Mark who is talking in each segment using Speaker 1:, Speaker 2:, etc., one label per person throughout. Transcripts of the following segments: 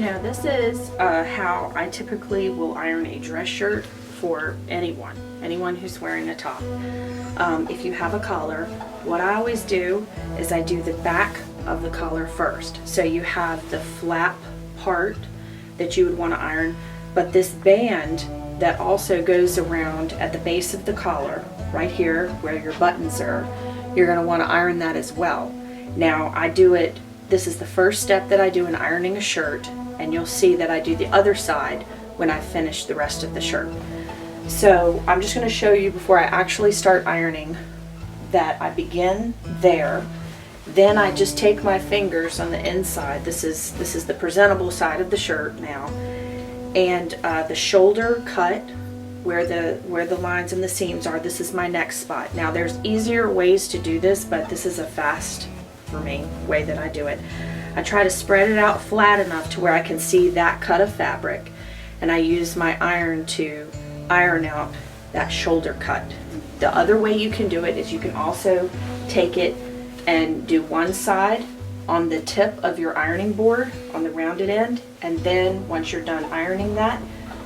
Speaker 1: Now this is how I typically will iron a dress shirt for anyone who's wearing a top. If you have a collar, what I always do is I do the back of the collar first. So you have the flap part that you would want to iron, but this band that also goes around at the base of the collar, right here where your buttons are, you're going to want to iron that as well. Now I do it, this is the first step that I do in ironing a shirt, and you'll see that I do the other side when I finish the rest of the shirt. So I'm just going to show you before I actually start ironing that I begin there. Then I just take my fingers on the inside. This is the presentable side of the shirt now, and the shoulder cut where the lines and the seams are. This is my next spot. Now there's easier ways to do this, but this is a fast, for me, way that I do it. I try to spread it out flat enough to where I can see that cut of fabric, and I use my iron to iron out that shoulder cut. The other way you can do it is you can also take it and do one side on the tip of your ironing board on the rounded end, and then once you're done ironing that,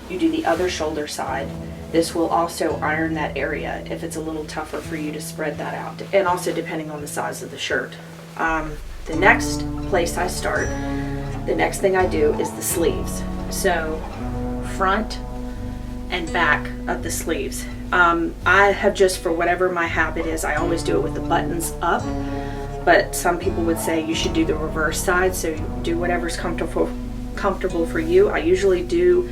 Speaker 1: you do the other shoulder side. This will also iron that area if it's a little tougher for you to spread that out, and also depending on the size of the shirt. The next place I start, the next thing I do is the sleeves. So front and back of the sleeves. I have just, for whatever my habit is, I always do it with the buttons up, but some people would say you should do the reverse side, so you do whatever's comfortable for you. I usually do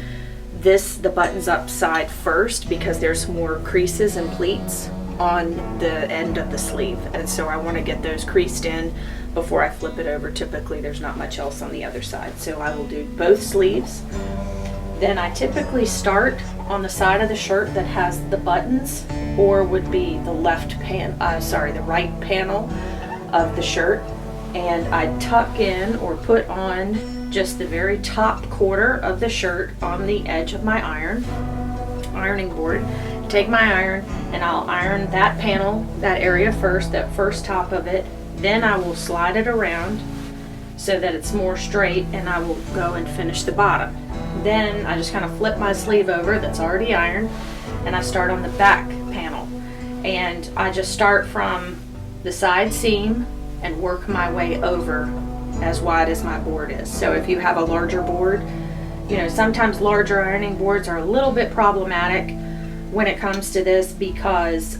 Speaker 1: the buttons up side first because there's more creases and pleats on the end of the sleeve, and so I want to get those creased in before I flip it over. Typically there's not much else on the other side, so I will do both sleeves. Then I typically start on the side of the shirt that has the buttons, or would be the the right panel of the shirt, and I tuck in or put on just the very top quarter of the shirt on the edge of my ironing board. Take my iron and I'll iron that panel, that area first, that first top of it. Then I will slide it around so that it's more straight, and I will go and finish the bottom. Then I just kind of flip my sleeve over that's already ironed, and I start on the back panel. And I just start from the side seam and work my way over as wide as my board is. So if you have a larger board, you know, sometimes larger ironing boards are a little bit problematic when it comes to this, because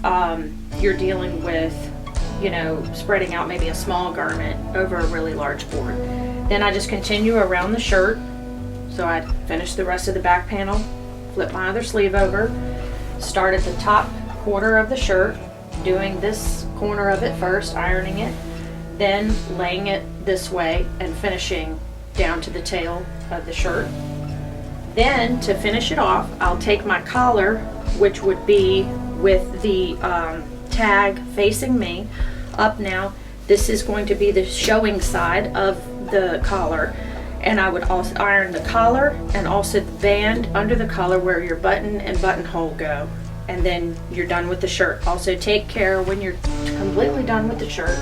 Speaker 1: you're dealing with, you know, spreading out maybe a small garment over a really large board. Then I just continue around the shirt. So I finish the rest of the back panel, flip my other sleeve over, start at the top quarter of the shirt, doing this corner of it first, ironing it, then laying it this way and finishing down to the tail of the shirt. Then to finish it off, I'll take my collar, which would be with the tag facing me up now. This is going to be the showing side of the collar, and I would also iron the collar and also the band under the collar where your button and buttonhole go, and then you're done with the shirt. Also take care when you're completely done with the shirt,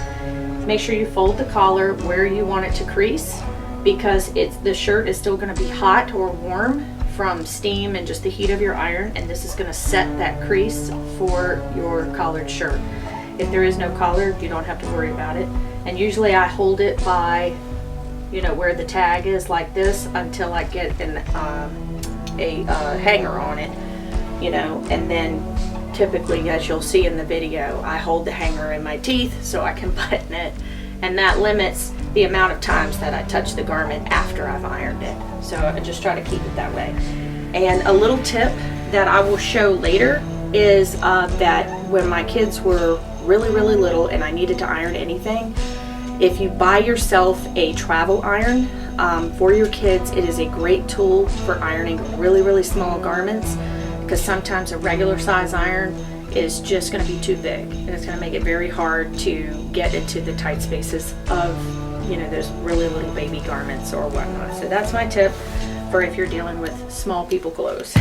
Speaker 1: make sure you fold the collar where you want it to crease, because the shirt is still going to be hot or warm from steam and just the heat of your iron, and this is going to set that crease for your collared shirt. If there is no collar, you don't have to worry about it. And usually I hold it by, you know, where the tag is, like this, until I get a hanger on it, you know, and then typically, as you'll see in the video, I hold the hanger in my teeth so I can button it, and that limits the amount of times that I touch the garment after I've ironed it. So I just try to keep it that way. And a little tip that I will show later is that when my kids were really little and I needed to iron anything, if you buy yourself a travel iron for your kids, it is a great tool for ironing really small garments, because sometimes a regular size iron is just going to be too big, and it's going to make it very hard to get into the tight spaces of, you know, those really little baby garments or whatnot. So that's my tip for if you're dealing with small people clothes.